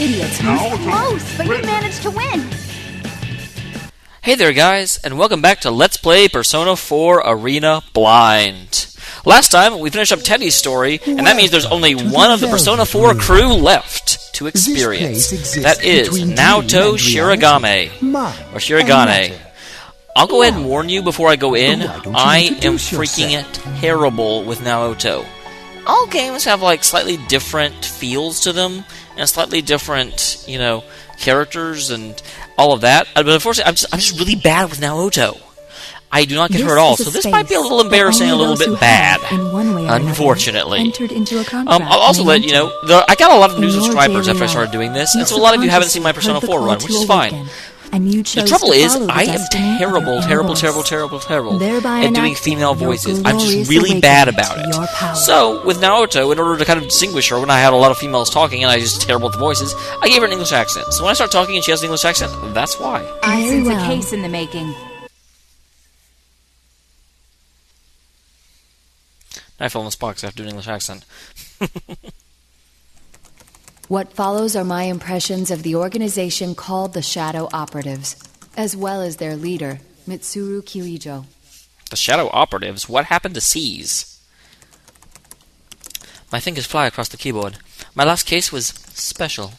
idiots. Close, but you managed to win. Hey there guys, and welcome back to Let's Play Persona 4 Arena Blind. Last time, we finished up Teddy's story, and that means there's only one of the Persona 4 crew left to experience. That is Naoto Shiragane, or Shiragane. I'll go ahead and warn you before I go in, I am freaking terrible with Naoto. All games have like slightly different feels to them, and slightly different, characters and all of that. But unfortunately, I'm just really bad with Naoto. I do not get her at all, so this might be a little embarrassing, a little bit bad, unfortunately. I'll also let you know, I got a lot of new subscribers after I started doing this, and so a lot of you haven't seen my Persona 4 run, which is fine. The trouble is, I am terrible at doing female voices. I'm just really bad about it. So, with Naoto, in order to kind of distinguish her when I had a lot of females talking and I was just terrible at the voices, I gave her an English accent. So when I start talking and she has an English accent, that's why. I sense a case in the making. I fell in this box after an English accent. What follows are my impressions of the organization called the Shadow Operatives, as well as their leader, Mitsuru Kirijo. The Shadow Operatives? What happened to C's? My fingers fly across the keyboard. My last case was special.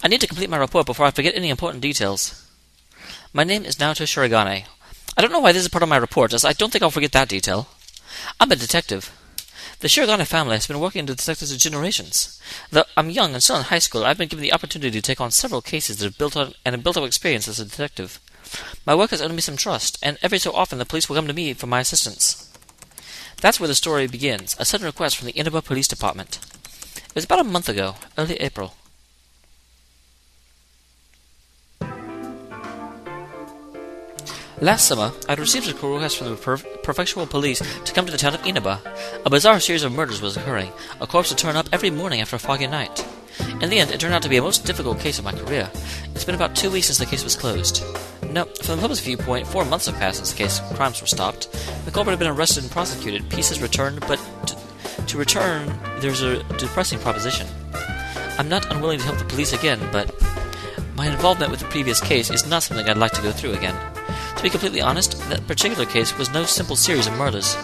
I need to complete my report before I forget any important details. My name is Naoto Shiragane. I don't know why this is part of my report, as I don't think I'll forget that detail. I'm a detective. The Shiragane family has been working as detectives for generations. Though I'm young and still in high school, I've been given the opportunity to take on several cases that have built up experience as a detective. My work has earned me some trust, and every so often the police will come to me for my assistance. That's where the story begins, a sudden request from the Inaba Police Department. It was about a month ago, early April. Last summer, I had received a request from the prefectural police to come to the town of Inaba. A bizarre series of murders was occurring. A corpse would turn up every morning after a foggy night. In the end, it turned out to be a most difficult case of my career. It's been about 2 weeks since the case was closed. No, from the public's viewpoint, 4 months have passed since the case crimes were stopped. The culprit had been arrested and prosecuted, pieces returned, but to return, there's a depressing proposition. I'm not unwilling to help the police again, but my involvement with the previous case is not something I'd like to go through again. To be completely honest, that particular case was no simple series of murders.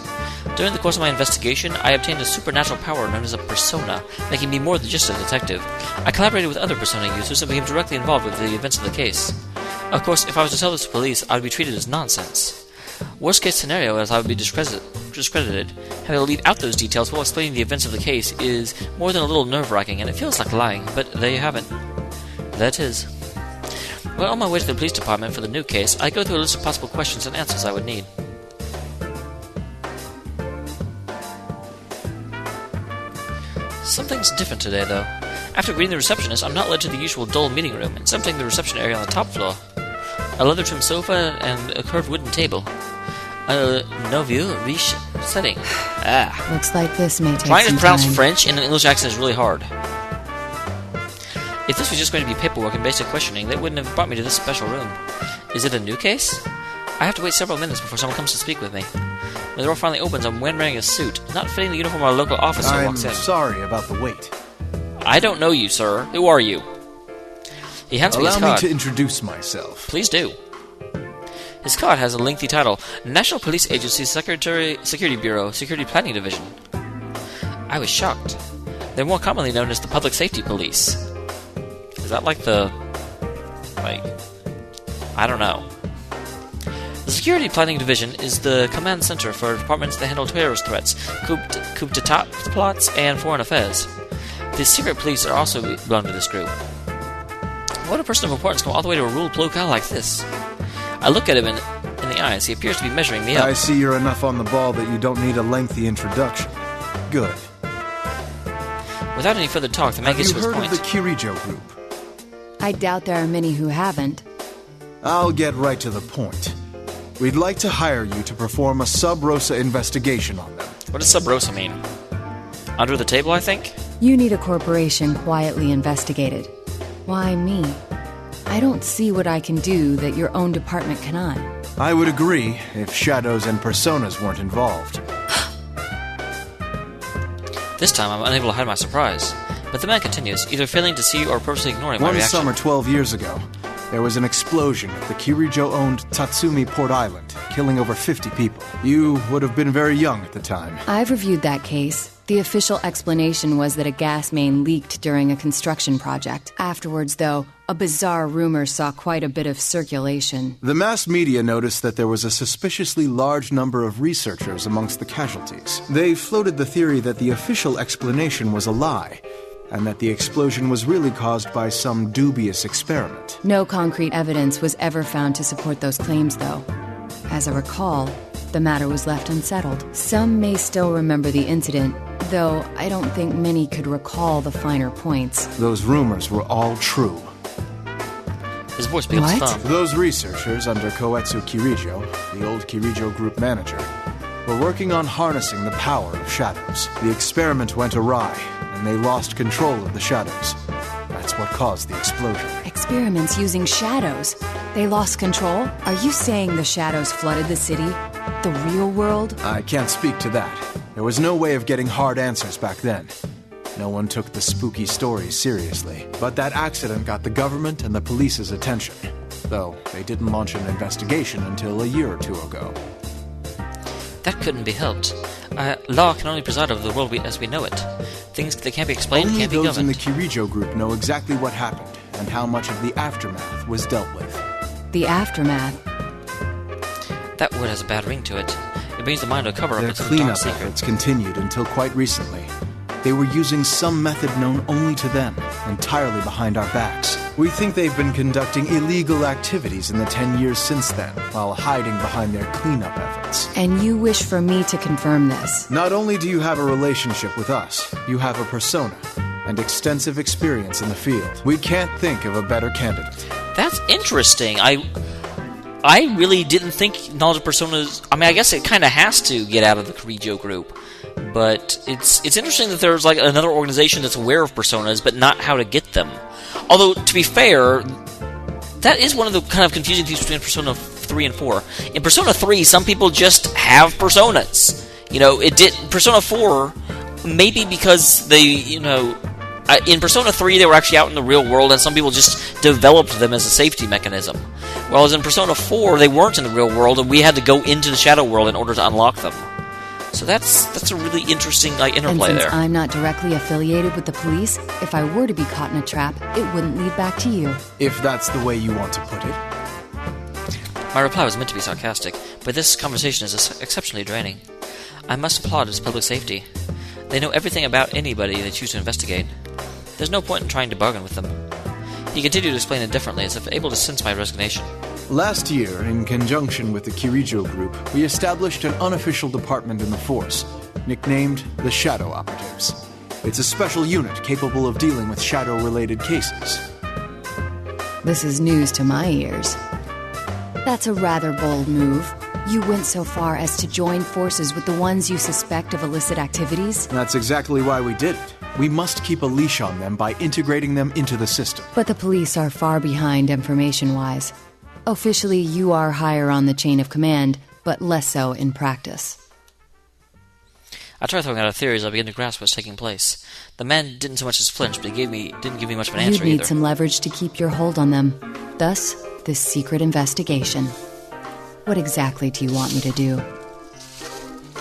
During the course of my investigation, I obtained a supernatural power known as a persona, making me more than just a detective. I collaborated with other persona users and became directly involved with the events of the case. Of course, if I was to tell this to police, I would be treated as nonsense. Worst case scenario is I would be discredited. Having to leave out those details while explaining the events of the case is more than a little nerve-wracking, and it feels like lying, but there you have it. There it is. While on my way to the police department for the new case, I go through a list of possible questions and answers I would need. Something's different today, though. After greeting the receptionist, I'm not led to the usual dull meeting room. Instead, I'm taking the reception area on the top floor. A leather-trimmed sofa and a curved wooden table. No view, riche setting. Looks like this may take some time. Trying to pronounce French in an English accent is really hard. If this was just going to be paperwork and basic questioning, they wouldn't have brought me to this special room. Is it a new case? I have to wait several minutes before someone comes to speak with me. When the door finally opens, I'm wearing a suit, not fitting the uniform our local officer walks in. I'm sorry about the wait. I don't know you, sir. Who are you? He hands me his card. Allow me to introduce myself. Please do. His card has a lengthy title, National Police Agency Security Bureau, Security Planning Division. I was shocked. They're more commonly known as the Public Safety Police. Is that I don't know. The Security Planning Division is the command center for departments that handle terrorist threats, coup d'etat plots, and foreign affairs. The secret police are also belong to this group. What a person of importance come all the way to a rural locale like this? I look at him in the eyes. He appears to be measuring me up. I see you're enough on the ball that you don't need a lengthy introduction. Good. Without any further talk, the man gets to his point. Have you heard of the Kirijo group? I doubt there are many who haven't. I'll get right to the point. We'd like to hire you to perform a sub-rosa investigation on them. What does sub-rosa mean? Under the table, I think? You need a corporation quietly investigated. Why me? I don't see what I can do that your own department cannot. I would agree if shadows and personas weren't involved. This time, I'm unable to hide my surprise. But the man continues, either failing to see or purposely ignoring my One reaction. summer 12 years ago, there was an explosion at the Kirijo-owned Tatsumi Port Island, killing over 50 people. You would have been very young at the time. I've reviewed that case. The official explanation was that a gas main leaked during a construction project. Afterwards, though, a bizarre rumor saw quite a bit of circulation. The mass media noticed that there was a suspiciously large number of researchers amongst the casualties. They floated the theory that the official explanation was a lie, and that the explosion was really caused by some dubious experiment. No concrete evidence was ever found to support those claims, though. As I recall, the matter was left unsettled. Some may still remember the incident, though I don't think many could recall the finer points. Those rumors were all true. His voice becomes What? firm. Those researchers under Koetsu Kirijo, the old Kirijo group manager, were working on harnessing the power of shadows. The experiment went awry, and they lost control of the shadows. That's what caused the explosion. Experiments using shadows. They lost control? Are you saying the shadows flooded the city? The real world? I can't speak to that. There was no way of getting hard answers back then. No one took the spooky stories seriously. But that accident got the government and the police's attention. Though they didn't launch an investigation until a year or two ago. That couldn't be helped. Law can only preside over the world as we know it. Things that can't be explained Only can't be those in governed. the Kirijo group know exactly what happened and how much of the aftermath was dealt with. The aftermath. That word has a bad ring to it. It brings the mind to a cover-up Their into the dark cleanup secret. efforts continued until quite recently. They were using some method known only to them, entirely behind our backs. We think they've been conducting illegal activities in the 10 years since then, while hiding behind their cleanup efforts. And you wish for me to confirm this? Not only do you have a relationship with us, you have a persona and extensive experience in the field. We can't think of a better candidate. That's interesting. I really didn't think knowledge of personas... I mean, I guess it kind of has to get out of the Kirijo group. But it's interesting that there's like another organization that's aware of personas, but not how to get them. Although, to be fair, that is one of the kind of confusing things between Persona 3 and 4. In Persona 3, some people just have personas. You know, Persona 4, maybe because they, in Persona 3 they were actually out in the real world, and some people just developed them as a safety mechanism. Whereas in Persona 4, they weren't in the real world, and we had to go into the shadow world in order to unlock them. So that's a really interesting interplay And since there. I'm not directly affiliated with the police, if I were to be caught in a trap, it wouldn't lead back to you. If that's the way you want to put it. My reply was meant to be sarcastic, but this conversation is exceptionally draining. I must applaud his public safety. They know everything about anybody they choose to investigate. There's no point in trying to bargain with them. He continued to explain indifferently, as if able to sense my resignation. Last year, in conjunction with the Kirijo group, we established an unofficial department in the force, nicknamed the Shadow Operatives. It's a special unit capable of dealing with shadow-related cases. This is news to my ears. That's a rather bold move. You went so far as to join forces with the ones you suspect of illicit activities? That's exactly why we did it. We must keep a leash on them by integrating them into the system. But the police are far behind information-wise. Officially, you are higher on the chain of command, but less so in practice. I tried throwing out a theory as I began to grasp what's taking place. The man didn't so much as flinch, but he didn't give me much of an You'd answer need either. some leverage to keep your hold on them. Thus, this secret investigation. What exactly do you want me to do?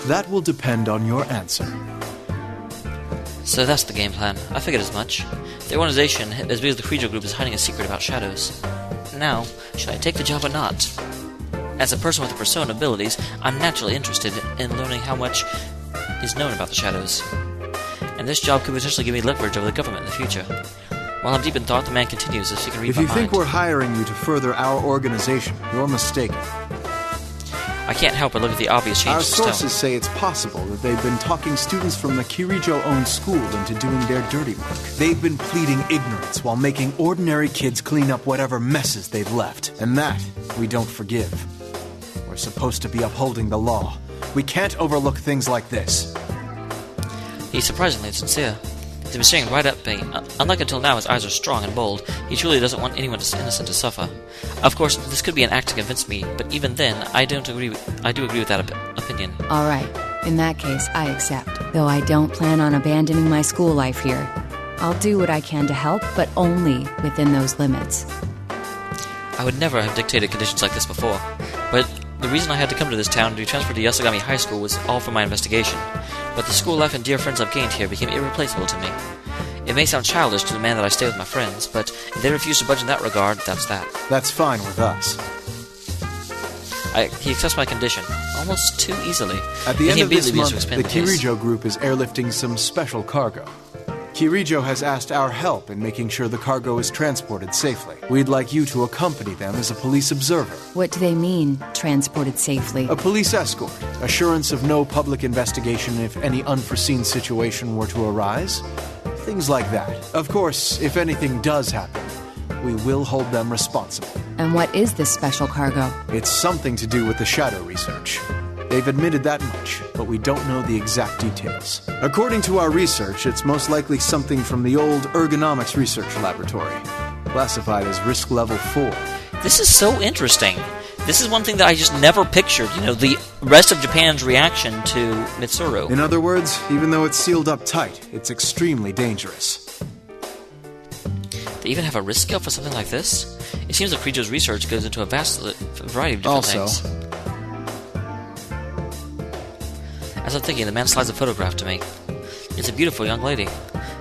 That will depend on your answer. So that's the game plan. I figured as much. The organization, as big as the Kirijo group, is hiding a secret about shadows. Now, should I take the job or not? As a person with the persona abilities, I'm naturally interested in learning how much is known about the shadows. And this job could potentially give me leverage over the government in the future. While I'm deep in thought, the man continues as if he can read If my you mind. think we're hiring you to further our organization, you're mistaken. I can't help but look at the obvious change Our in stone. sources say it's possible that they've been talking students from the Kirijo-owned school into doing their dirty work. They've been pleading ignorance while making ordinary kids clean up whatever messes they've left. And that, we don't forgive. We're supposed to be upholding the law. We can't overlook things like this. He's surprisingly sincere. He's been staring right at me. Unlike until now, his eyes are strong and bold. He truly doesn't want anyone innocent to suffer. Of course, this could be an act to convince me, but even then, I do agree with that opinion. All right. In that case, I accept. Though I don't plan on abandoning my school life here. I'll do what I can to help, but only within those limits. I would never have dictated conditions like this before, but the reason I had to come to this town to be transferred to Yasogami High School was all for my investigation. But the school life and dear friends I've gained here became irreplaceable to me. It may sound childish to demand that I stay with my friends, but if they refuse to budge in that regard, that's that. That's fine with us. He accepts my condition, almost too easily. At the end of this month, the Kirijo group is airlifting some special cargo. Kirijo has asked our help in making sure the cargo is transported safely. We'd like you to accompany them as a police observer. What do they mean, transported safely? A police escort, assurance of no public investigation if any unforeseen situation were to arise. Things like that. Of course, if anything does happen, we will hold them responsible. And what is this special cargo? It's something to do with the shadow research. They've admitted that much, but we don't know the exact details. According to our research, it's most likely something from the old ergonomics research laboratory, classified as risk level 4. This is so interesting. This is one thing that I just never pictured, the rest of Japan's reaction to Mitsuru. In other words, even though it's sealed up tight, it's extremely dangerous. They even have a risk scale for something like this? It seems that Kirijo's research goes into a vast variety of different things. As I'm thinking, the man slides a photograph to me. It's a beautiful young lady.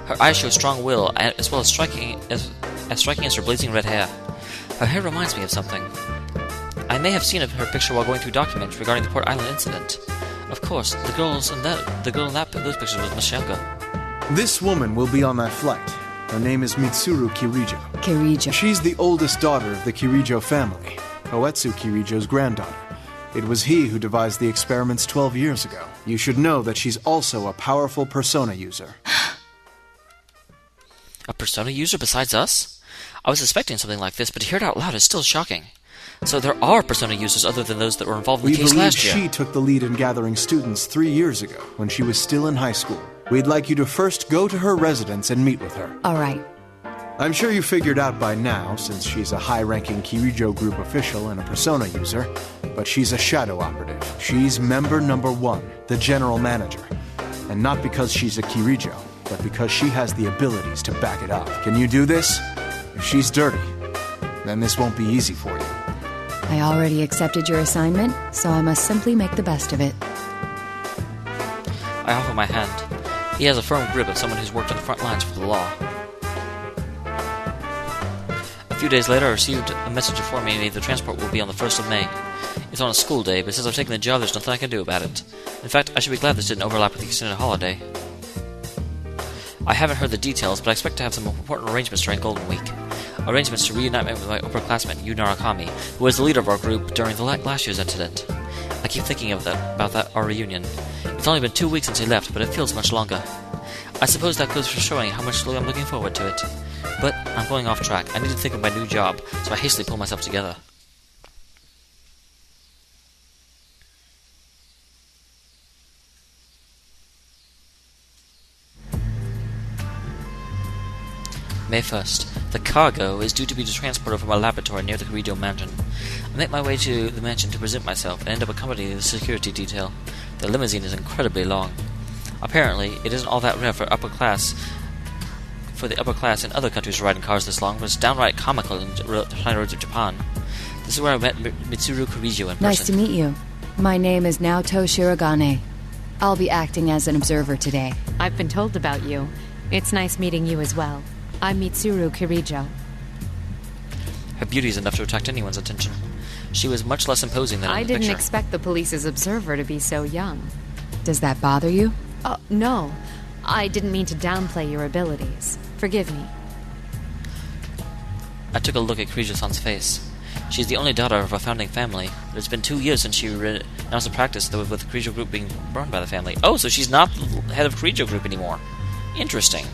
Her eyes show strong will, as well as striking as her blazing red hair. Her hair reminds me of something. I may have seen her picture while going through documents regarding the Port Island incident. Of course, the girl in those pictures was Michelle. This woman will be on that flight. Her name is Mitsuru Kirijo. Kirijo. She's the oldest daughter of the Kirijo family, Koetsu Kirijo's granddaughter. It was he who devised the experiments 12 years ago. You should know that she's also a powerful persona user. A persona user besides us? I was suspecting something like this, but to hear it out loud is still shocking. So there are persona users other than those that were involved in the case last year. We believe she took the lead in gathering students 3 years ago, when she was still in high school. We'd like you to first go to her residence and meet with her. All right. I'm sure you figured out by now, since she's a high-ranking Kirijo group official and a persona user, but she's a shadow operative. She's member number 1, the general manager. And not because she's a Kirijo, but because she has the abilities to back it up. Can you do this? If she's dirty, then this won't be easy for you. I already accepted your assignment, so I must simply make the best of it. I offer my hand. He has a firm grip of someone who's worked on the front lines for the law. A few days later, I received a message informing me the transport will be on the 1st of May. It's on a school day, but since I've taken the job, there's nothing I can do about it. In fact, I should be glad this didn't overlap with the extended holiday. I haven't heard the details, but I expect to have some important arrangements during Golden Week. Arrangements to reunite me with my upperclassmate, Yu Narakami, who was the leader of our group during the last year's incident. I keep thinking about our reunion. It's only been 2 weeks since he left, but it feels much longer. I suppose that goes for showing how much I'm looking forward to it. But I'm going off track. I need to think of my new job, so I hastily pull myself together. May 1st. The cargo is due to be transported from a laboratory near the Kirijo mansion. I make my way to the mansion to present myself and end up accompanying the security detail. The limousine is incredibly long. Apparently, it isn't all that rare for the upper class in other countries to ride in cars this long, but it's downright comical in the high roads of Japan. This is where I met Mitsuru Kirijo in person. Nice to meet you. My name is Naoto Shiragane. I'll be acting as an observer today. I've been told about you. It's nice meeting you as well. I'm Mitsuru Kirijo. Her beauty is enough to attract anyone's attention. She was much less imposing than in the picture. I didn't expect the police's observer to be so young. Does that bother you? No. I didn't mean to downplay your abilities. Forgive me. I took a look at Kirijo-san's face. She's the only daughter of a founding family, but it's been 2 years since she announced a practice with the Kirijo group being burned by the family. Oh, so she's not the head of Kirijo group anymore. Interesting.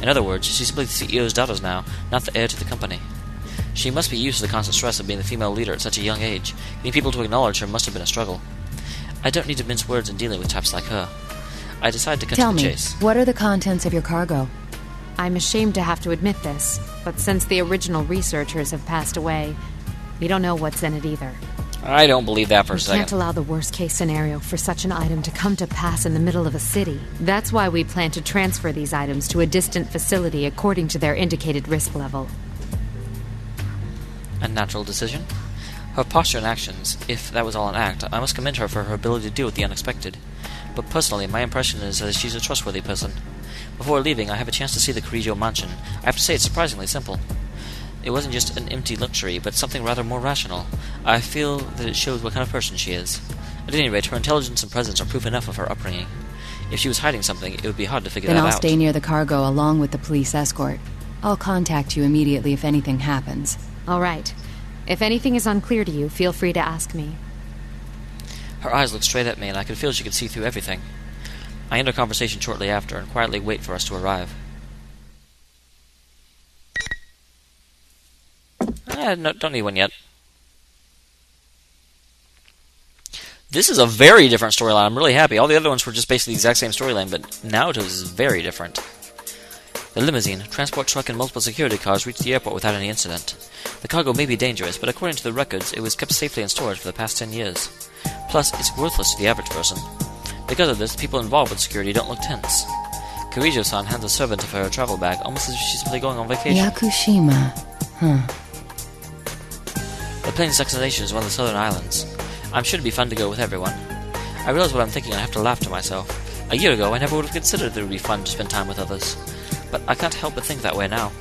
In other words, she's simply the CEO's daughter now, not the heir to the company. She must be used to the constant stress of being the female leader at such a young age. Getting people to acknowledge her must have been a struggle. I don't need to mince words in dealing with types like her. I decide to cut to the chase. Tell me, what are the contents of your cargo? I'm ashamed to have to admit this, but since the original researchers have passed away, we don't know what's in it either. I don't believe that for a We second. can't allow the worst-case scenario for such an item to come to pass in the middle of a city. That's why we plan to transfer these items to a distant facility according to their indicated risk level. A natural decision. Her posture and actions, if that was all an act, I must commend her for her ability to deal with the unexpected. But personally, my impression is that she's a trustworthy person. Before leaving, I have a chance to see the Kirijo mansion. I have to say it's surprisingly simple. It wasn't just an empty luxury, but something rather more rational. I feel that it shows what kind of person she is. At any rate, her intelligence and presence are proof enough of her upbringing. If she was hiding something, it would be hard to figure that out. Then I'll stay near the cargo along with the police escort. I'll contact you immediately if anything happens. All right. If anything is unclear to you, feel free to ask me. Her eyes looked straight at me, and I could feel she could see through everything. I end our conversation shortly after, and quietly wait for us to arrive. No, don't need one yet. This is a very different storyline. I'm really happy. All the other ones were just basically the exact same storyline, but Naoto's is very different. The limousine, transport truck, and multiple security cars reached the airport without any incident. The cargo may be dangerous, but according to the records, it was kept safely in storage for the past 10 years. Plus, it's worthless to the average person. Because of this, people involved with security don't look tense. Kirijo-san hands a servant of her travel bag, almost as if she's simply going on vacation. Yakushima. The plane's destination is one of the southern islands. I'm sure it'd be fun to go with everyone. I realize what I'm thinking and I have to laugh to myself. A year ago, I never would have considered that it would be fun to spend time with others. But I can't help but think that way now.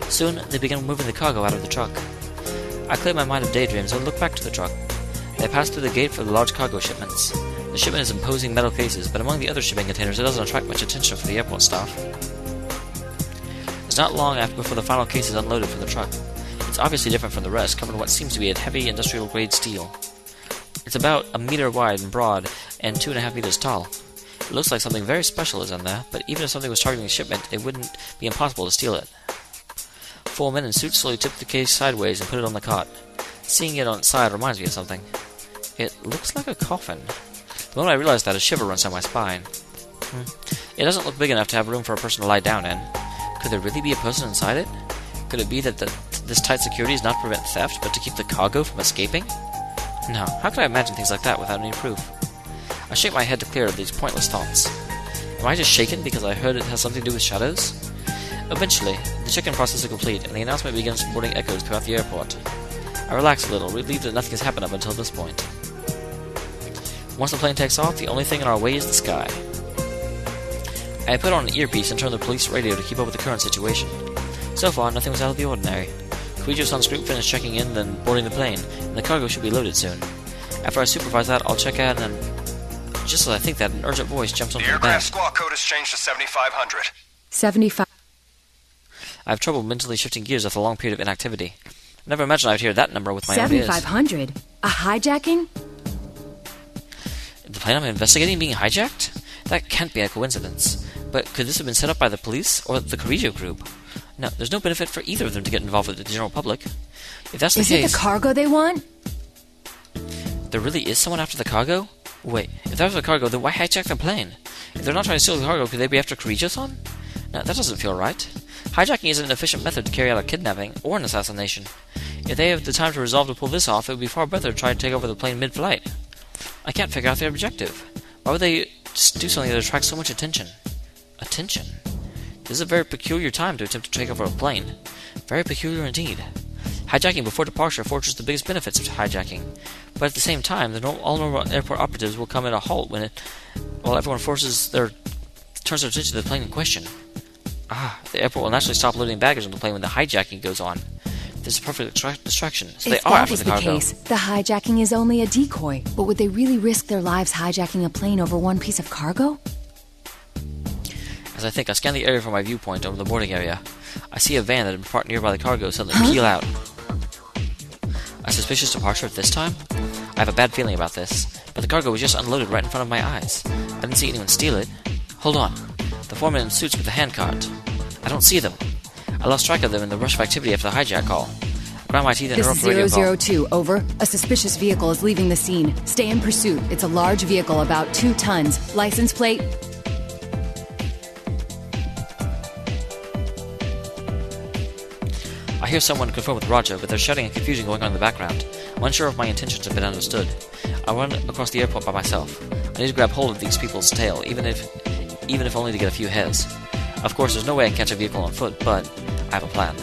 Soon, they began moving the cargo out of the truck. I cleared my mind of daydreams and looked back to the truck. They passed through the gate for the large cargo shipments. The shipment is imposing metal cases, but among the other shipping containers, it doesn't attract much attention from the airport staff. It's not long before the final case is unloaded from the truck. It's obviously different from the rest, covered in what seems to be a heavy industrial-grade steel. It's about a meter wide and broad, and 2.5 meters tall. It looks like something very special is in there, but even if something was targeting the shipment, it wouldn't be impossible to steal it. 4 men in suits slowly tipped the case sideways and put it on the cart. Seeing it on its side reminds me of something. It looks like a coffin. The moment I realized that, a shiver runs down my spine. It doesn't look big enough to have room for a person to lie down in. Could there really be a person inside it? Could it be that this tight security is not to prevent theft, but to keep the cargo from escaping? No, how could I imagine things like that without any proof? I shake my head to clear of these pointless thoughts. Am I just shaken because I heard it has something to do with shadows? Eventually, the check-in process is complete, and the announcement begins boarding echoes throughout the airport. I relax a little, relieved that nothing has happened up until this point. Once the plane takes off, the only thing in our way is the sky. I put on an earpiece and turned the police radio to keep up with the current situation. So far, nothing was out of the ordinary. Kirijo-san's group finished checking in, then boarding the plane, and the cargo should be loaded soon. After I supervise that, I'll check out and... Just as I think that, an urgent voice jumps onto the bag. The aircraft squawk code has changed to 7500. 75. I have trouble mentally shifting gears after a long period of inactivity. I never imagined I'd hear that number with my own ears. 7,500? A hijacking? The plane I'm investigating being hijacked? That can't be a coincidence. But could this have been set up by the police or the Kirijo group? No, there's no benefit for either of them to get involved with the general public. If that's the case... Is it the cargo they want? There really is someone after the cargo? Wait, if that was the cargo, then why hijack the plane? If they're not trying to steal the cargo, could they be after Kirijo-san? No, that doesn't feel right. Hijacking isn't an efficient method to carry out a kidnapping or an assassination. If they have the time to resolve to pull this off, it would be far better to try to take over the plane mid-flight. I can't figure out their objective. Why would they just do something that attracts so much attention? Attention? This is a very peculiar time to attempt to take over a plane. Very peculiar indeed. Hijacking before departure forces the biggest benefits of hijacking. But at the same time, all normal airport operatives will come at a halt while everyone turns their attention to the plane in question. The airport will naturally stop loading baggage on the plane when the hijacking goes on. This is a perfect distraction, so they are after the cargo. If that is the case, the hijacking is only a decoy. But would they really risk their lives hijacking a plane over one piece of cargo? As I think, I scan the area from my viewpoint over the boarding area. I see a van that had been parked nearby the cargo suddenly peel out. A suspicious departure at this time? I have a bad feeling about this, but the cargo was just unloaded right in front of my eyes. I didn't see anyone steal it. Hold on. The four men in suits with the handcart. I don't see them. I lost track of them in the rush of activity after the hijack call. I grind my teeth and interrupt radio call. 002, over. A suspicious vehicle is leaving the scene. Stay in pursuit. It's a large vehicle, about 2 tons. License plate... I hear someone confirm with Roger, but there's shouting and confusion going on in the background. I'm unsure if my intentions have been understood. I run across the airport by myself. I need to grab hold of these people's tail, even if only to get a few hairs. Of course, there's no way I can catch a vehicle on foot, but I have a plan.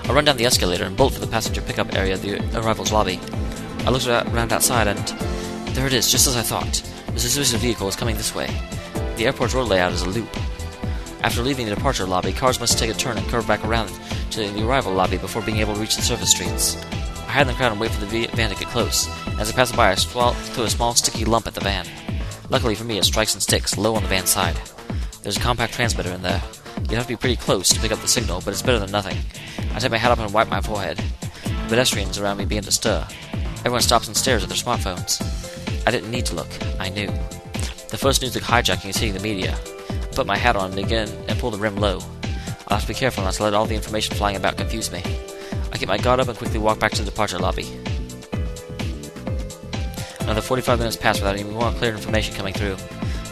I run down the escalator and bolt for the passenger pickup area of the arrivals lobby. I looked around outside, and there it is, just as I thought. The suspicious vehicle is coming this way. The airport's road layout is a loop. After leaving the departure lobby, cars must take a turn and curve back around to the arrival lobby before being able to reach the surface streets. I hide in the crowd and wait for the van to get close. As I pass by, I throw a small sticky lump at the van. Luckily for me, it strikes and sticks, low on the van's side. There's a compact transmitter in there. You'd have to be pretty close to pick up the signal, but it's better than nothing. I take my hat up and wipe my forehead. The pedestrians around me begin to stir. Everyone stops and stares at their smartphones. I didn't need to look. I knew. The first news of hijacking is hitting the media. I put my hat on again and pull the rim low. I'll have to be careful not to let all the information flying about confuse me. I keep my guard up and quickly walk back to the departure lobby. Another 45 minutes pass without any more clear information coming through.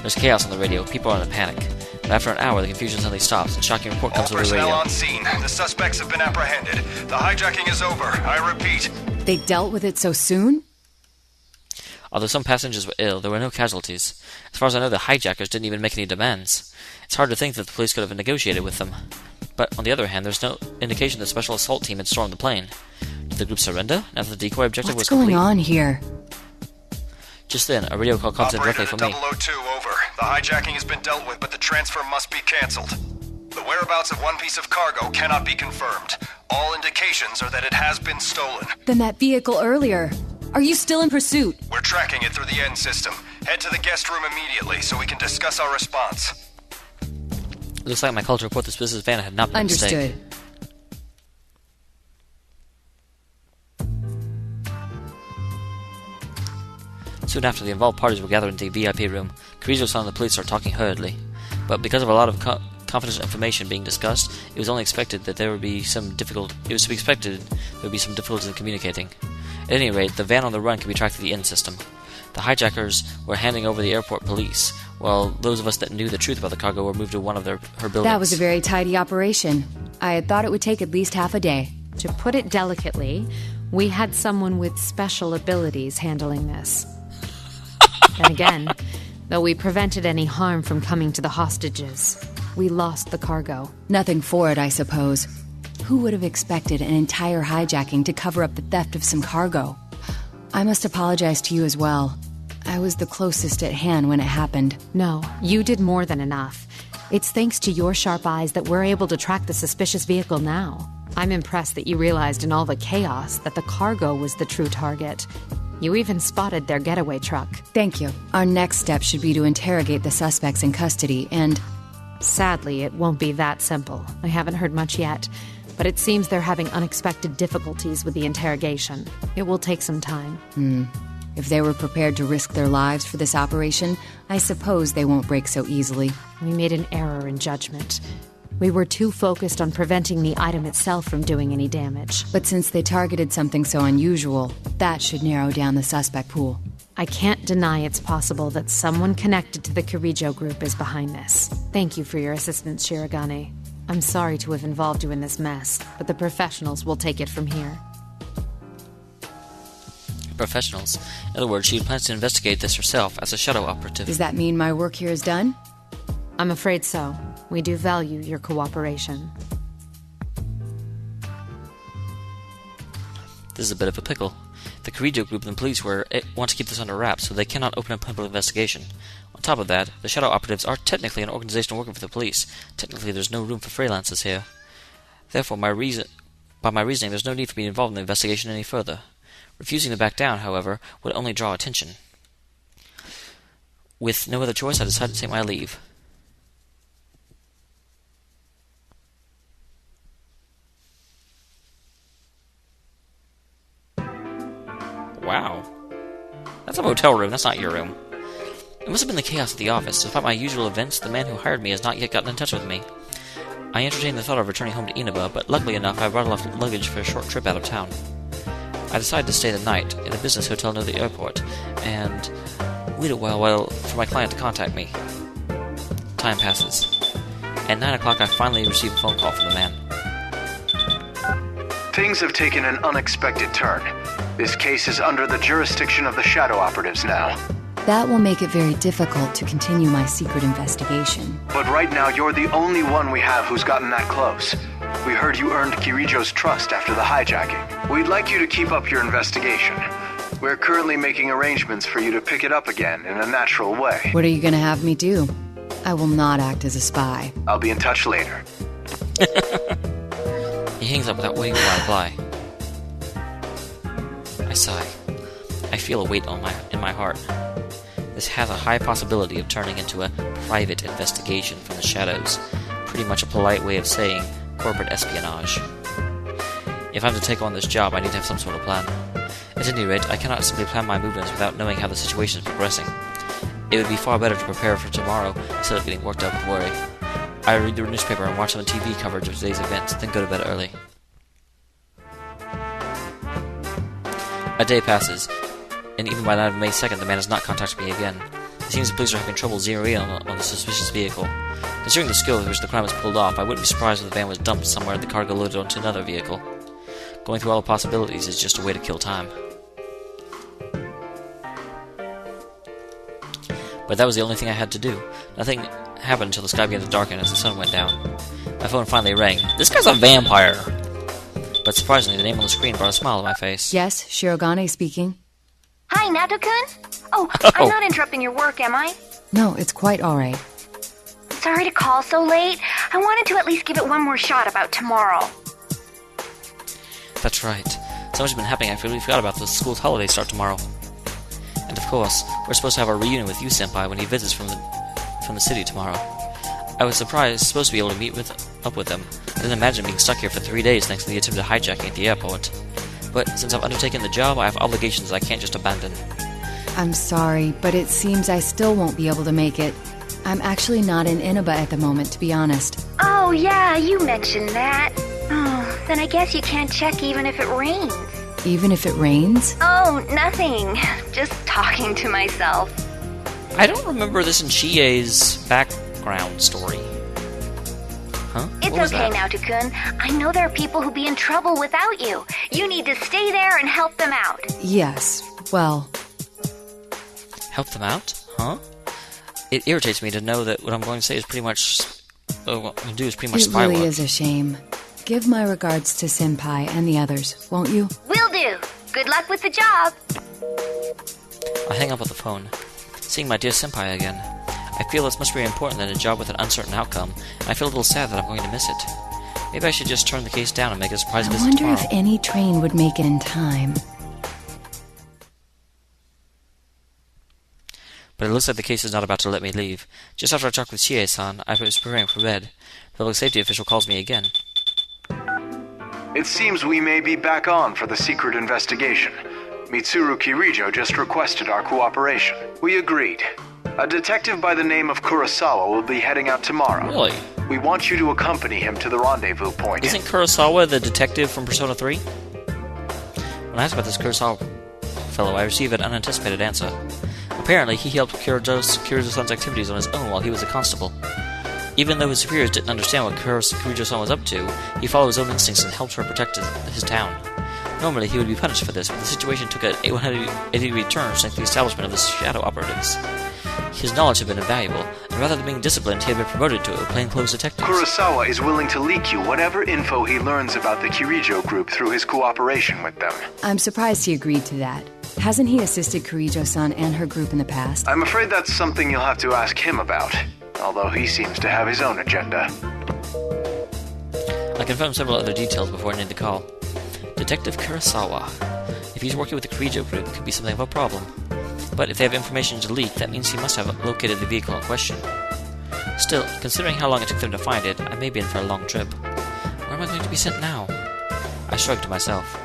There's chaos on the radio. People are in a panic. But after an hour, the confusion suddenly stops, and a shocking report comes over the radio. All personnel on scene. The suspects have been apprehended. The hijacking is over. I repeat. They dealt with it so soon? Although some passengers were ill, there were no casualties. As far as I know, the hijackers didn't even make any demands. It's hard to think that the police could have negotiated with them. But on the other hand, there's no indication the special assault team had stormed the plane. Did the group surrender now that the decoy objective was complete? What's going on here? Just then, a radio call comes in directly from me. Operator 002, over. The hijacking has been dealt with, but the transfer must be cancelled. The whereabouts of one piece of cargo cannot be confirmed. All indications are that it has been stolen. Then that vehicle earlier. Are you still in pursuit? We're tracking it through the N system. Head to the guest room immediately so we can discuss our response. It looks like my call to report the suspicious van had not been a mistake. Understood. Soon after, the involved parties were gathered in the VIP room. Kirijo-san and the police started talking hurriedly. But because of a lot of confidential information being discussed, it was expected there would be some difficulties in communicating. At any rate, the van on the run could be tracked through the N system. The hijackers were handing over the airport police, while those of us that knew the truth about the cargo were moved to one of her buildings. That was a very tidy operation. I had thought it would take at least half a day. To put it delicately, we had someone with special abilities handling this. Then again, though we prevented any harm from coming to the hostages, we lost the cargo. Nothing for it, I suppose. Who would have expected an entire hijacking to cover up the theft of some cargo? I must apologize to you as well. I was the closest at hand when it happened. No, you did more than enough. It's thanks to your sharp eyes that we're able to track the suspicious vehicle now. I'm impressed that you realized in all the chaos that the cargo was the true target. You even spotted their getaway truck. Thank you. Our next step should be to interrogate the suspects in custody, and... Sadly, it won't be that simple. I haven't heard much yet, but it seems they're having unexpected difficulties with the interrogation. It will take some time. If they were prepared to risk their lives for this operation, I suppose they won't break so easily. We made an error in judgment. We were too focused on preventing the item itself from doing any damage. But since they targeted something so unusual, that should narrow down the suspect pool. I can't deny it's possible that someone connected to the Kirijo group is behind this. Thank you for your assistance, Shiragane. I'm sorry to have involved you in this mess, but the professionals will take it from here. Professionals? In other words, she plans to investigate this herself as a shadow operative. Does that mean my work here is done? I'm afraid so. We do value your cooperation. This is a bit of a pickle. The Kirijo group and the police want to keep this under wraps, so they cannot open a public investigation. On top of that, the shadow operatives are technically an organization working for the police. Technically, there's no room for freelancers here. Therefore, by my reasoning, there's no need for me to be involved in the investigation any further. Refusing to back down, however, would only draw attention. With no other choice, I decided to take my leave. Wow. That's a motel room, that's not your room. It must have been the chaos at the office. Despite my usual events, the man who hired me has not yet gotten in touch with me. I entertained the thought of returning home to Inaba, but luckily enough, I brought enough luggage for a short trip out of town. I decided to stay the night in a business hotel near the airport, and wait a while for my client to contact me. Time passes. At 9 o'clock, I finally received a phone call from the man. Things have taken an unexpected turn. This case is under the jurisdiction of the shadow operatives now. That will make it very difficult to continue my secret investigation. But right now, you're the only one we have who's gotten that close. We heard you earned Kirijo's trust after the hijacking. We'd like you to keep up your investigation. We're currently making arrangements for you to pick it up again in a natural way. What are you going to have me do? I will not act as a spy. I'll be in touch later. He hangs up without waiting for my reply. I sigh. I feel a weight in my heart. This has a high possibility of turning into a private investigation from the shadows. Pretty much a polite way of saying corporate espionage. If I'm to take on this job, I need to have some sort of plan. At any rate, I cannot simply plan my movements without knowing how the situation is progressing. It would be far better to prepare for tomorrow instead of getting worked up with worry. I read the newspaper and watch some TV coverage of today's events, then go to bed early. A day passes, and even by the night of May 2nd, the man has not contacted me again. It seems the police are having trouble zeroing in on the suspicious vehicle. Considering the skill with which the crime was pulled off, I wouldn't be surprised if the van was dumped somewhere and the cargo loaded onto another vehicle. Going through all the possibilities is just a way to kill time. But that was the only thing I had to do. Nothing happened until the sky began to darken as the sun went down. My phone finally rang. This guy's a vampire! But surprisingly, the name on the screen brought a smile to my face. Yes, Shiragane speaking. Hi, Naoto-kun. Oh, I'm not interrupting your work, am I? No, it's quite alright. Sorry to call so late. I wanted to at least give it one more shot about tomorrow. That's right. So much has been happening, I really forgot about the school's holidays start tomorrow. And of course, we're supposed to have our reunion with you, Senpai, when he visits from the city tomorrow. I was supposed to be able to meet up with them. I didn't imagine being stuck here for 3 days thanks to the attempted hijacking at the airport. But since I've undertaken the job, I have obligations I can't just abandon. I'm sorry, but it seems I still won't be able to make it. I'm actually not in Inaba at the moment, to be honest. Oh, yeah, you mentioned that. Oh, then I guess you can't check even if it rains. Even if it rains? Oh, nothing. Just talking to myself. I don't remember this in Chie's background story. Huh? It's okay, Naoto-kun. I know there are people who'll be in trouble without you. You need to stay there and help them out. Yes, well... Help them out? Huh? It irritates me to know that what I'm going to say is pretty much... what I'm going to do is pretty much spy work. It really is a shame. Give my regards to Senpai and the others, won't you? Will do. Good luck with the job. I hang up on the phone. Seeing my dear Senpai again. I feel this must be very important than a job with an uncertain outcome, and I feel a little sad that I'm going to miss it. Maybe I should just turn the case down and make a surprise visit tomorrow. I wonder if any train would make it in time. But it looks like the case is not about to let me leave. Just after I talked with Chie-san, I was preparing for bed. The public safety official calls me again. It seems we may be back on for the secret investigation. Mitsuru Kirijo just requested our cooperation. We agreed. A detective by the name of Kurosawa will be heading out tomorrow. Really? We want you to accompany him to the rendezvous point. Isn't Kurosawa the detective from Persona 3? When I asked about this Kurosawa fellow, I received an unanticipated answer. Apparently, he helped Kirijo-san's activities on his own while he was a constable. Even though his superiors didn't understand what Kirijo-san was up to, he followed his own instincts and helped her protect his town. Normally, he would be punished for this, but the situation took a 180-degree turn thanks to the establishment of the shadow operatives. His knowledge had been invaluable, and rather than being disciplined, he had been promoted to a plainclothes detective. Kurosawa is willing to leak you whatever info he learns about the Kirijo group through his cooperation with them. I'm surprised he agreed to that. Hasn't he assisted Kirijo-san and her group in the past? I'm afraid that's something you'll have to ask him about, although he seems to have his own agenda. I confirmed several other details before ending the call. Detective Kurosawa. If he's working with the Kirijo group, it could be something of a problem. But if they have information to leak, that means he must have located the vehicle in question. Still, considering how long it took them to find it, I may be in for a long trip. Where am I going to be sent now? I shrugged to myself.